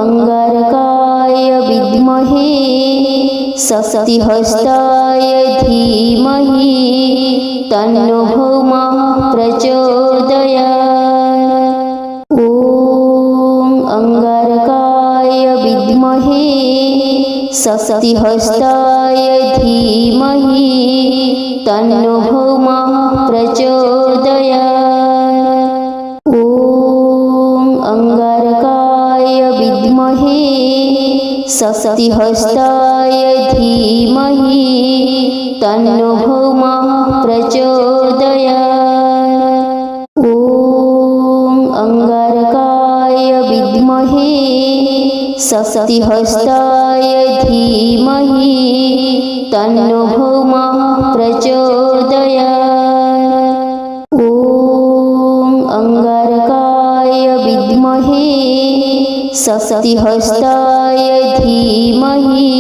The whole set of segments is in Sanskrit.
अंगारकाय विद्महे शक्तिहस्ताय धीमहि तन्नो भौमः प्रचोदयात्। ॐ अंगारकाय विद्महे शक्तिहस्ताय धीमहि तन्नो भौमः प्रचोदयात्। ॐ अंगारकाय विद्महे शक्तिहस्ताय धीमहि तन्नो भौमः प्रचोदयात्। ॐ अंगारकाय विद्महे शक्तिहस्ताय धीमहि तन्नो भौमः प्रचोदयात्। ॐ अंगारकाय विद्महे शक्तिहस्ताय धीमहि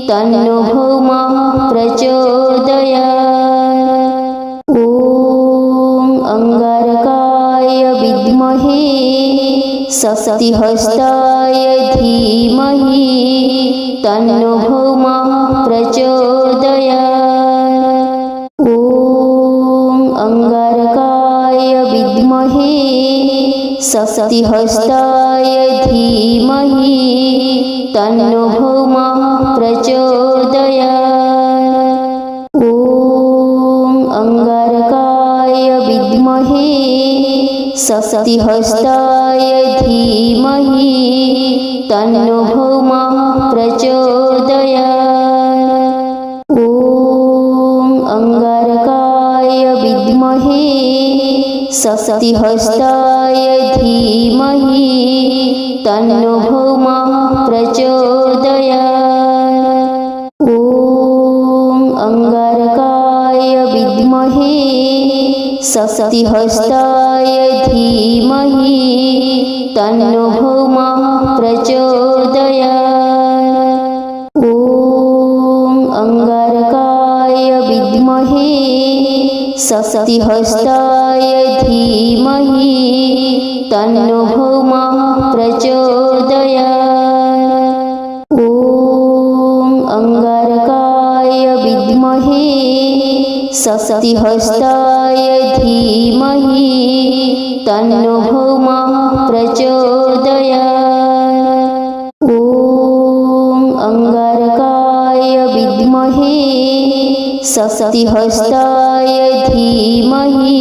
तन्नो भौमः प्रचोदयात्। ॐ अंगारकाय विद्महे शक्तिहस्ताय धीमहि तन्नो भौमः प्रचोदयात्। ॐ अंगारकाय विद्महे शक्तिहस्ताय धीमहि तन्नो भौमः प्रचोदयात्। ॐ अंगारकाय विद्महे शक्तिहस्ताय धीमहि तन्नो भौमः प्रचोदयात्। ॐ अंगारकाय विद्महे शक्तिहस्ताय धीमहि तन्नो भौमः प्रचोदयात्। ॐ अंगारकाय विद्महे शक्तिहस्ताय धीमहि तन्नो भौमः प्रचोदयात्। ॐ अंगारकाय विद्महे शक्तिहस्ताय धीमहि तन्नो भौमः प्रचोदयात्। ॐ अंगारकाय विद्महे शक्तिहस्ताय धीमहि तन्नो भौमः प्रचोदयात्। ॐ अंगारकाय विद्महे शक्तिहस्ताय धीमहि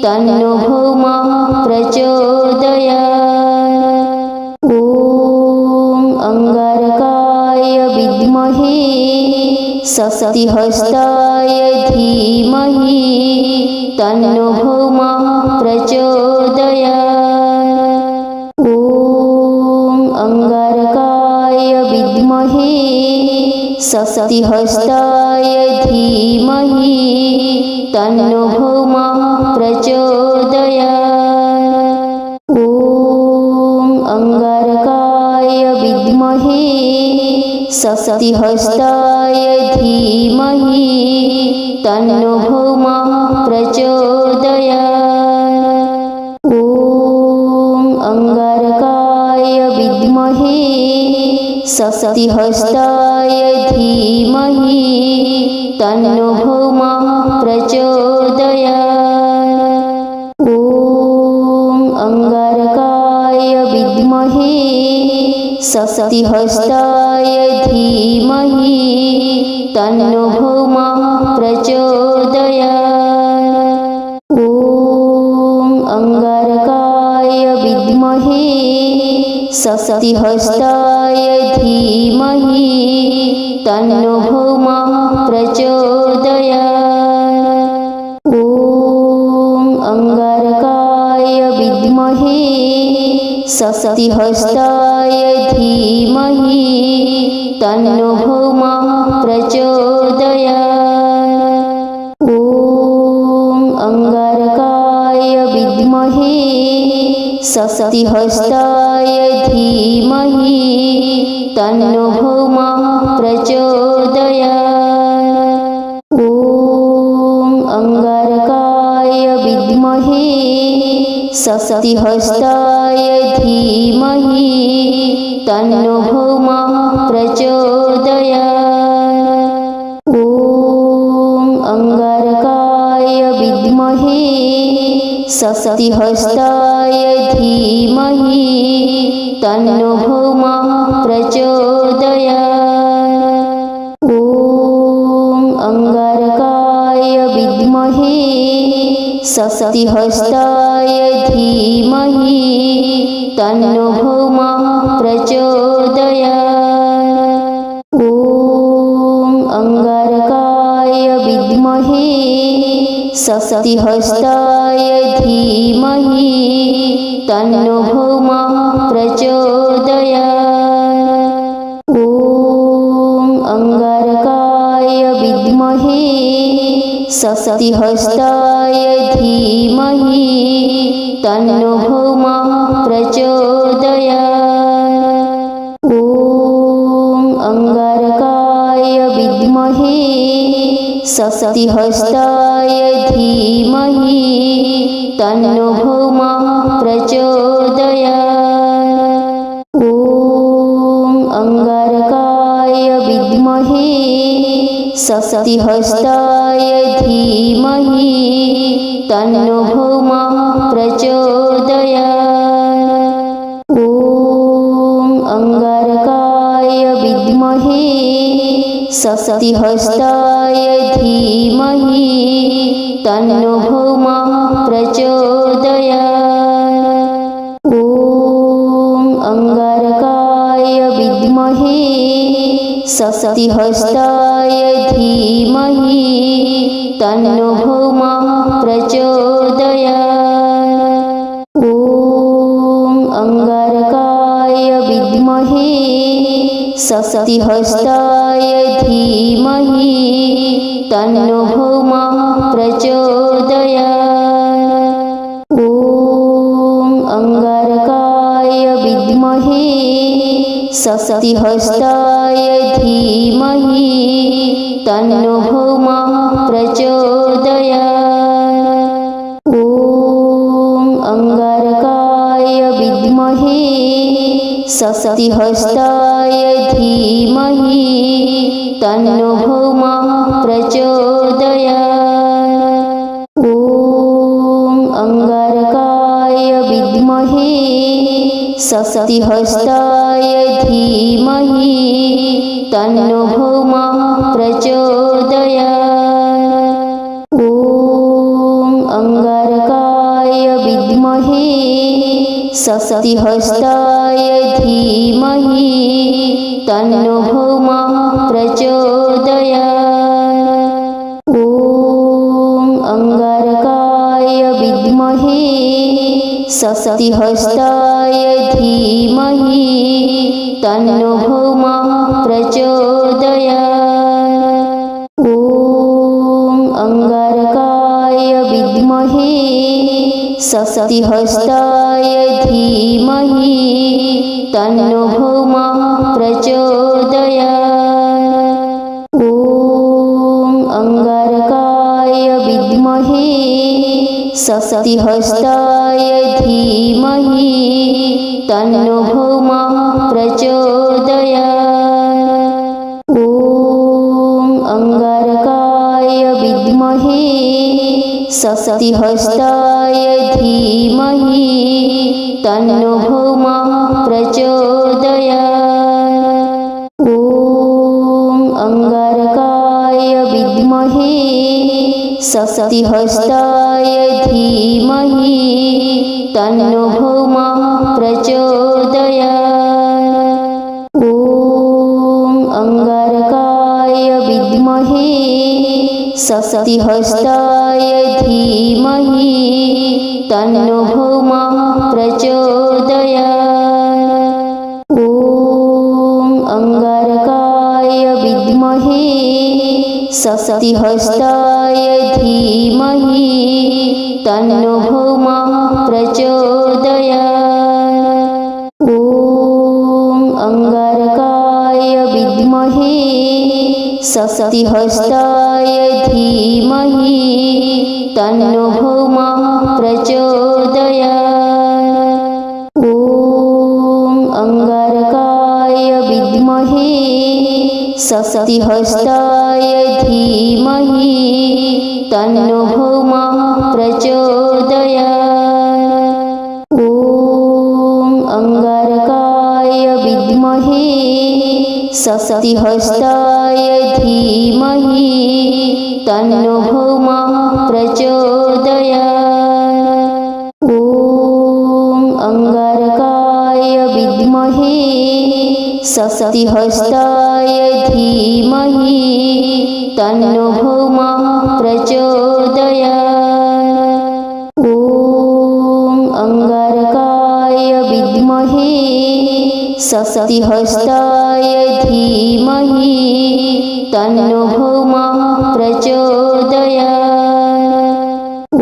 तन्नो भौमः प्रचोदयात्। ॐ अंगारकाय विद्महे शक्तिहस्ताय धीमहि तन्नो भौमः प्रचोदयात्। ॐ अंगारकाय विद्महे शक्तिहस्ताय धीमहि तन्नो भौमः प्रचोदयात्। ॐ अंगारकाय विद्महे शक्तिहस्ताय धीमहि तन्नो भौमः प्रचोदयात्। ॐ अंगारकाय विद्महे शक्तिहस्ताय धीमहि तन्नो भौमः प्रचोदयात्। ॐ अंगारकाय विद्महे शक्तिहस्ताय धीमहि तन्नो भौमः प्रचोदयात्। ॐ अंगारकाय विद्महे शक्तिहस्ताय धीमहि तन्नो भौमः प्रचोदयात्। ॐ अंगारकाय विद्महे शक्तिहस्ताय धीमहि तन्नो भौमः प्रचोदयात्। ॐ अंगारकाय विद्महे शक्तिहस्ताय धीमहि तन्नो भौमः प्रचोदयात्। ॐ अंगारकाय विद्महे शक्तिहस्ताय धीमहि तन्नो भौमः प्रचोदयात्। ॐ अंगारकाय विद्महे शक्तिहस्ताय धीमहि तन्नो भौमः प्रचोदयात्। ॐ अंगारकाय विद्महे शक्तिहस्ताय धीमहि तन्नो भौमः प्रचोदयात्। ॐ अंगारकाय विद्महे शक्तिहस्ताय धीमहि तन्नो भौमः प्रचोदयात्। ॐ अंगारकाय विद्महे शक्तिहस्ताय धीमहि तन्नो भौमः प्रचोदयात्। ॐ अंगारकाय विद्महे शक्तिहस्ताय धीमहि तन्नो भौमः प्रचोदयात्। ॐ अंगारकाय विद्महे शक्तिहस्ताय धीमहि तन्नो भौमः प्रचोदयात्। ॐ अंगारकाय विद्महे शक्तिहस्ताय धीमहि तन्नो भौमः प्रचोदयात्। ॐ अंगारकाय विद्महे शक्तिहस्ताय धीमहि तन्नो भौमः प्रचोदयात्। ॐ अंगारकाय विद्महे शक्तिहस्ताय धीमहि तन्नो भौमः प्रचोदयात्। ॐ अंगारकाय विद्महे शक्तिहस्ताय धीमहि तन्नो भौमः प्रचोदयात्। ॐ अंगारकाय विद्महे शक्तिहस्ताय धीमहि तन्नो भौमः प्रचोदयात्। ॐ अंगारकाय विद्महे शक्तिहस्ताय धीमहि तन्नो भौमः प्रचोदयात्। ॐ अंगारकाय विद्महे शक्तिहस्ताय धीमहि तन्नो भौमः प्रचोदयात्। ॐ अंगारकाय विद्महे शक्तिहस्ताय धीमहि तन्नो भौमः प्रचोदयात्। ॐ अंगारकाय विद्महे शक्तिहस्ताय धीमहि तन्नो भौमः प्रचोदयात्। ॐ अंगारकाय विद्महे शक्तिहस्ताय धीमहि तन्नो भौमः प्रचोदयात्। ॐ अंगारकाय विद्महे शक्तिहस्ताय धीमहि तन्नो भौमः प्रचोदयात्। ॐ अंगारकाय विद्महे शक्तिहस्ताय धीमहि तन्नो भौमः प्रचोदयात्। ॐ अंगारकाय विद्महे शक्तिहस्ताय धीमहि तन्नो भौमः प्रचोदयात्। ॐ अंगारकाय विद्महे शक्तिहस्ताय धीमहि तन्नो भौमः प्रचोदयात्। ॐ अंगारकाय विद्महे शक्तिहस्ताय धीमहि तन्नो भौमः प्रचोदयात्। ॐ अंगारकाय विद्महे शक्तिहस्ताय धीमहि तन्नो भौमः प्रचोदयात्। ॐ अंगारकाय विद्महे शक्तिहस्ताय धीमहि तन्नो भौमः प्रचोदयात्। ॐ अंगारकाय विद्महे शक्तिहस्ताय धीमहि तन्नो भौमः प्रचोदयात्। ॐ अंगारकाय विद्महे शक्तिहस्ताय धीमहि तन्नो भौमः प्रचोदयात्।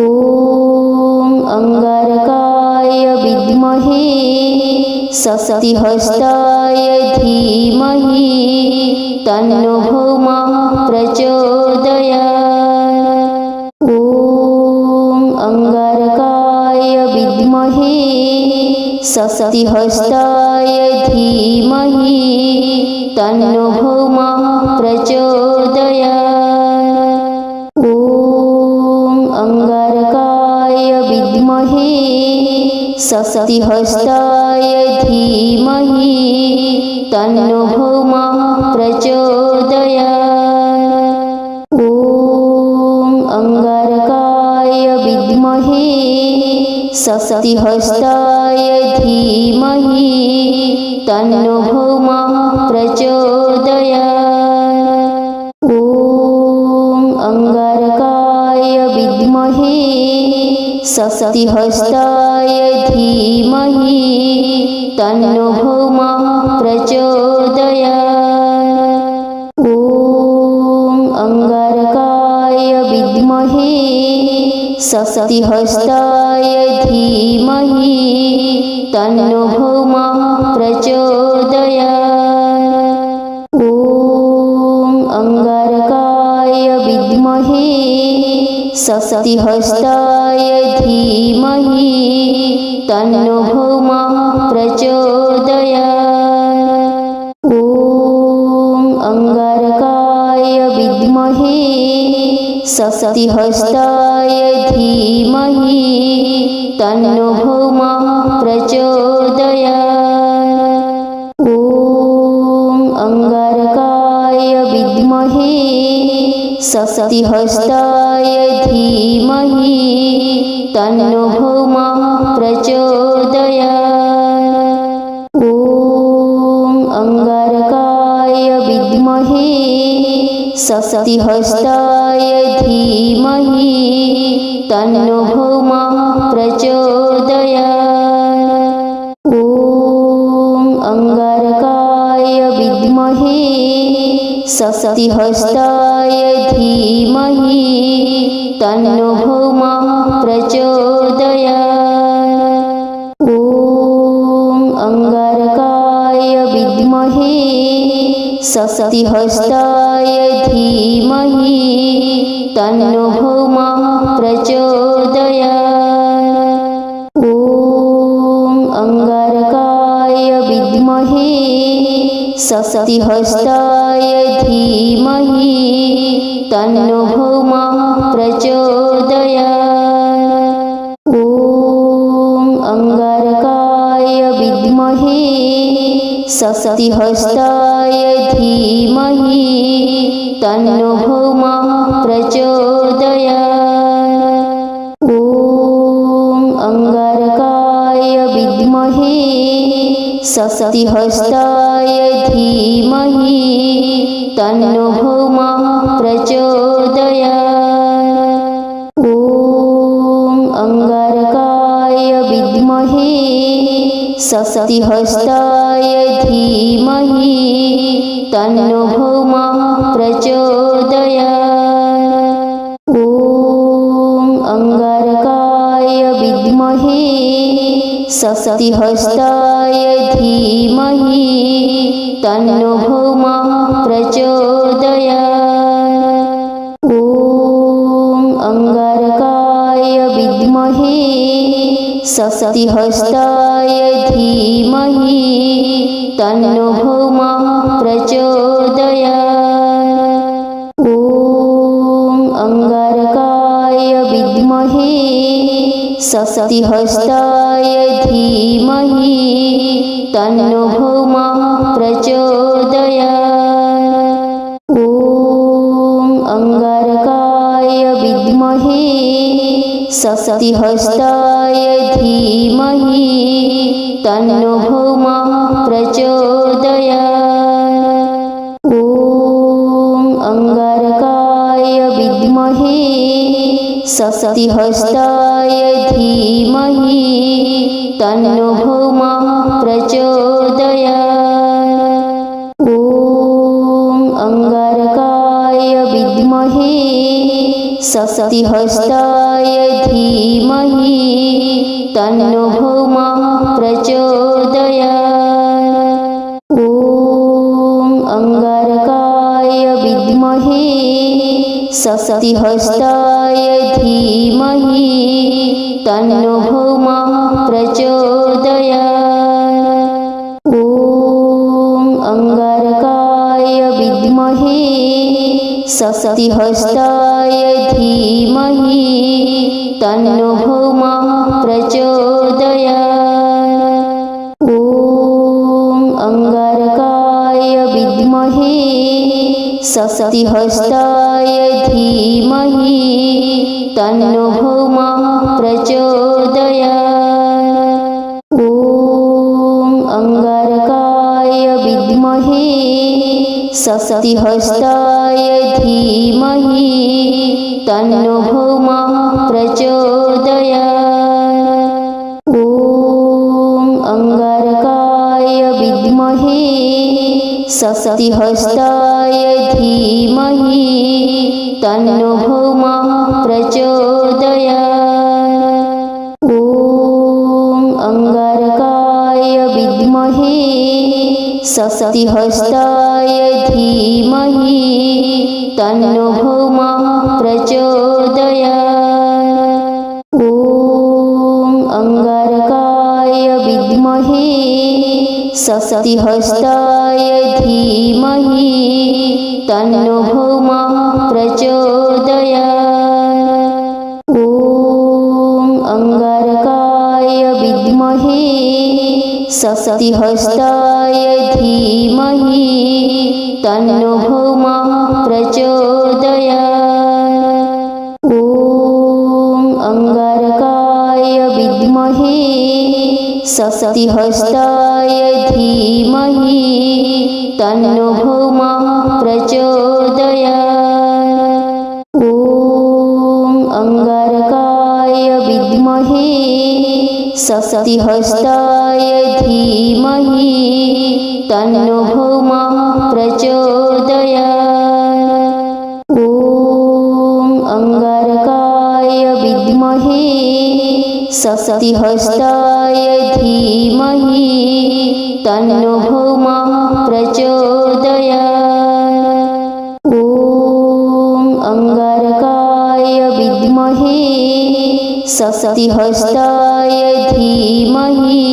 ॐ अंगारकाय विद्महे शक्तिहस्ताय धीमहि तन्नो भौमः प्रचोदयात्। ॐ अंगारकाय विद्महे शक्तिहस्ताय धीमहि तन्नो भौमः प्रचोदयात्। ॐ अंगारकाय विद्महे शक्तिहस्ताय धीमहि तन्नो भौमः प्रचोदयात्। ॐ अंगारकाय विद्महे शक्तिहस्ताय धीमहि तन्नो भौमः प्रचोदयात्। ॐ अंगारकाय विद्महे शक्तिहस्ताय धीमहि तन्नो भौमः प्रचोदयात्। ॐ अंगारकाय विद्महे शक्तिहस्ताय धीमहि तन्नो भौमः प्रचोदयात्। ॐ अंगारकाय विद्महे शक्तिहस्ताय धीमहि तन्नो भौमः प्रचोदयात्। ॐ अंगारकाय विद्महे शक्तिहस्ताय धीमहि तन्नो भौमः प्रचोदयात्। ॐ अंगारकाय विद्महे शक्तिहस्ताय धीमहि तन्नो भौमः प्रचोदयात्। ॐ अंगारकाय विद्महे शक्तिहस्ताय धीमहि तन्नो भौमः प्रचोदयात्। ॐ अंगारकाय विद्महे शक्तिहस्ताय धीमहि तन्नो भौमः प्रचोदयात्। ॐ अंगारकाय विद्महे शक्तिहस्ताय धीमहि तन्नो भौमः प्रचोदयात्। ॐ अंगारकाय विद्महे शक्तिहस्ताय धीमहि तन्नो भौमः प्रचोदयात्। ॐ अंगारकाय विद्महे शक्तिहस्ताय धीमहि तन्नो भौमः प्रचोदयात्। ॐ अंगारकाय विद्महे शक्तिहस्ताय धीमहि तन्नो भौमः प्रचोदयात्। ॐ अंगारकाय विद्महे शक्तिहस्ताय धीमहि तन्नो भौमः प्रचोदयात्। ॐ अंगारकाय विद्महे शक्तिहस्ताय धीमहि तन्नो भौमः प्रचोदयात्। ॐ अंगारकाय विद्महे शक्तिहस्ताय धीमहि तन्नो भौमः स्वस्तिहस्ताय धीमहि तन्नो भौमः प्रचोदयात्। ॐ अंगारकाय विद्महे स्वस्तिहस्ताय धीमहि तन्नो भौमः प्रचोदयात्। ॐ अंगारकाय विद्महे स्वस्तिहस्ताय धीमहि तन्नो भौमः प्रचोदयात्। ॐ अंगारकाय विद्महे स्वस्तिहस्ताय धीमहि तन्नो भौमः प्रचोदयात्। ॐ अंगारकाय विद्महे स्वस्तिहस्ताय धीमहि तन्नो भौमः प्रचोदयात्। ॐ अंगारकाय विद्महे स्वस्तिहस्ताय धीमहि तन्नो भौमः प्रचोदयात्। ॐ अंगारकाय विद्महे स्वस्तिहस्ताय धीमहि तन्नो भौमः प्रचोदयात्। ॐ अंगारकाय विद्महे स्वस्तिहस्ताय धीमहि तन्नो भौमः प्रचोदयात्। ॐ अंगारकाय विद्महे स्वस्तिहस्ताय धीमहि तन्नो भौमः प्रचोदयात्। ॐ अंगारकाय विद्महे स्वस्तिहस्ताय धीमहि तन्नो भौमः प्रचोदयात्। ॐ अंगारकाय विद्महे स्वस्तिहस्ताय धीमहि तन्नो भौमः प्रचोदयात्। ॐ अंगारकाय विद्महे स्वस्तिहस्ताय धीमहि तन्नो भौमः प्रचोदयात्। ॐ अंगारकाय विद्महे स्वस्तिहस्ताय धीमहि तन्नो भौमः प्रचोदयात्। ॐ अंगारकाय विद्महे स्वस्तिहस्ताय धीमहि तन्नो भौमः प्रचोदयात्। ॐ अंगारकाय विद्महे स्वस्तिहस्ताय धीमहि तन्नो भौमः प्रचोदयात्। ॐ अंगारकाय विद्महे स्वस्तिहस्ताय धीमहि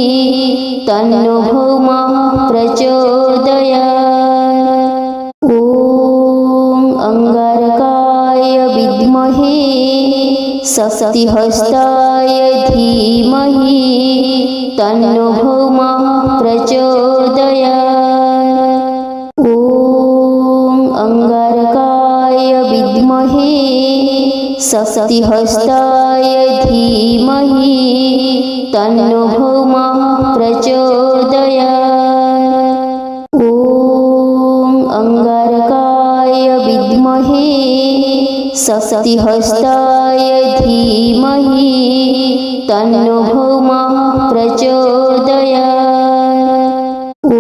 तन्नो भौमः प्रचोदयात्। ॐ अंगारकाय विद्महे स्वस्तिहस्ताय धीमहि तन्नो भौमः प्रचोदयात्। ॐ अंगारकाय विद्महे स्वस्तिहस्ताय धीमहि तन्नो भौमः प्रचोदयात्। ॐ अंगारकाय विद्महे स्वस्तिहस्ताय धीमहि तन्नो भौमः प्रचोदयात्। ॐ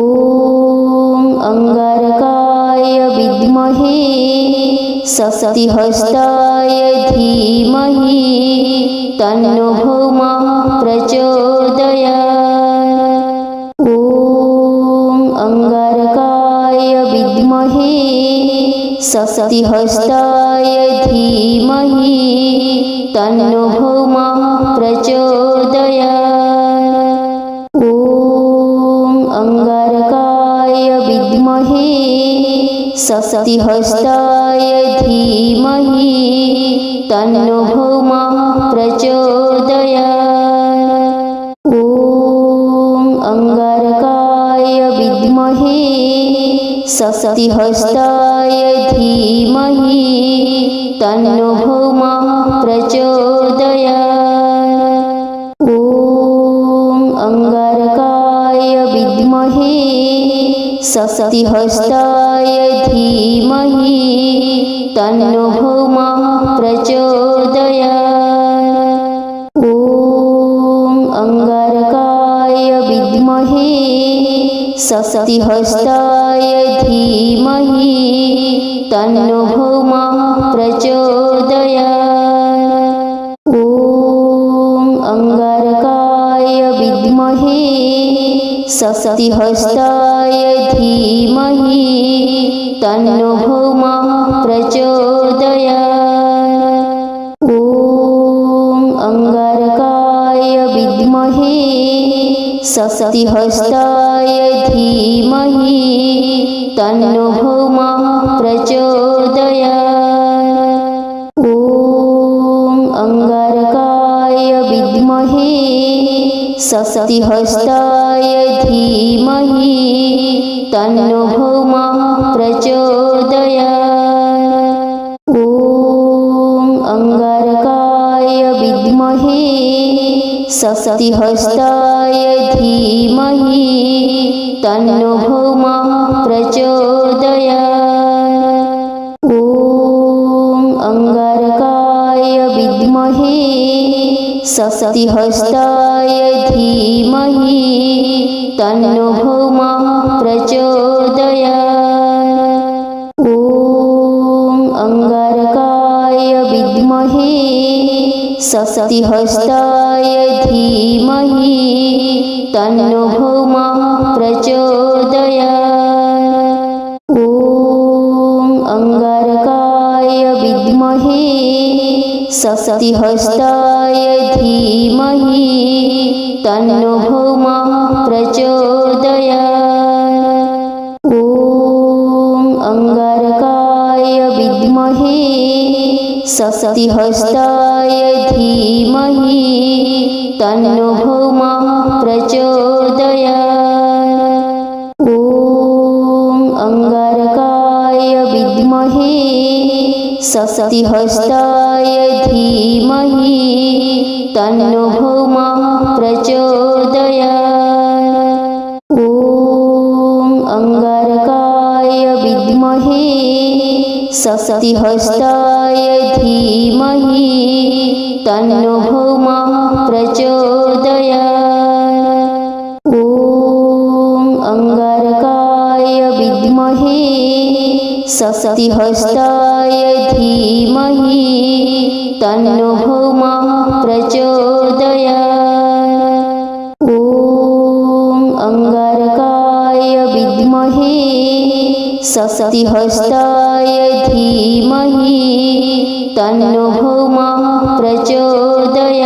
अंगारकाय विद्महे स्वस्तिहस्ताय धीमहि तन्नो भौमः प्रचोदयात्। ॐ अंगारकाय विद्महे स्वस्तिहस्ताय धीमहि तन्नो भौमः प्रचोदयात्। ॐ अंगारकाय विद्महे स्वस्तिहस्ताय धीमहि तन्नो भौमः प्रचोदयात्। अंगारकाय विद्महे शक्तिहस्ताय धीमहि तन्नो भौमः प्रचोदयात्। ॐ अंगारकाय विद्महे शक्तिहस्ताय धीमहि तन्नो भौमः प्रचोदयात्। ॐ अंगारकाय विद्महे शक्तिहस्ताय धीमहि तन्नो भौमः प्रचोदयात्। ॐ अंगारकाय विद्महे शक्तिहस्ताय धीमहि तन्नो भौमः प्रचोदयात्। ॐ अंगारकाय विद्महे शक्तिहस्ताय धीमहि तन्नो भौमः प्रचोदयात्। ॐ अंगारकाय विद्महे शक्तिहस्ताय धीमहि तन्नो भौमः प्रचोदयात्। ॐ अंगारकाय विद्महे शक्तिहस्ताय धीमहि तन्नो भौमः प्रचोदयात्। ॐ अंगारकाय विद्महे शक्तिहस्ताय धीमहि तन्नो भौमः प्रचोदयात्। ॐ अंगारकाय विद्महे शक्तिहस्ताय धीमहि तन्नो भौमः प्रचोदयात्। ॐ अंगारकाय विद्महे शक्तिहस्ताय धीमहि तन्नो भौमः प्रचोदयात्। ॐ अंगारकाय विद्महे शक्तिहस्ताय धीमहि तन्नो भौमः प्रचोदयात्। ॐ अंगारकाय विद्महे शक्तिहस्ताय धीमहि तन्नो भौमः प्रचोदयात्। ॐ अंगारकाय विद्महे शक्तिहस्ताय धीमहि तन्नो भौमः प्रचोदयात्। ॐ अंगारकाय विद्महे शक्तिहस्ताय धीमहि तन्नो भौमः प्रचोदयात्। ॐ अंगारकाय विद्महे शक्तिहस्ताय धीमहि तन्नो भौमः प्रचोदयात्।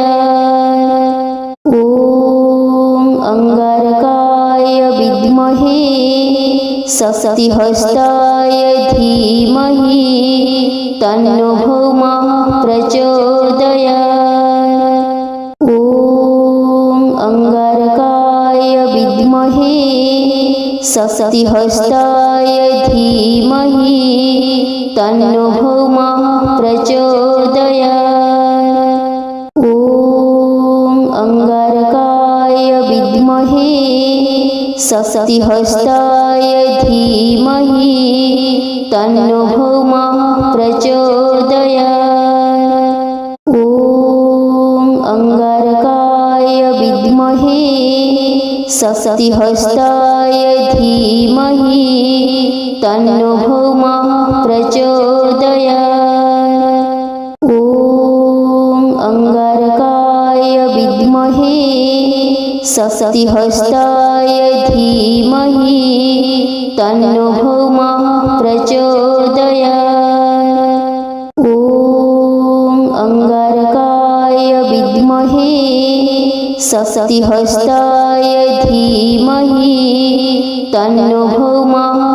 ॐ अंगारकाय विद्महे शक्तिहस्ताय धीमहि तन्नो भौमः प्रचोदयात्। ॐ अंगारकाय विद्महे शक्तिहस्ताय धीमहि तन्नो भौमः प्रचोदयात्। ॐ अंगारकाय विद्महे शक्तिहस्ताय धीमहि तन्नो भौमः प्रचोदयात्। ॐ अंगारकाय विद्महे शक्तिहस्ताय धीमहि तन्नो भौमः प्रचोदयात्। ॐ अंगारकाय विद्महे शक्तिहस्ताय धीमहि तन्नो भौमः प्रचोदयात्। ॐ अंगारकाय विद्महे शक्तिहस्ताय धीमहि तन्नो भौमः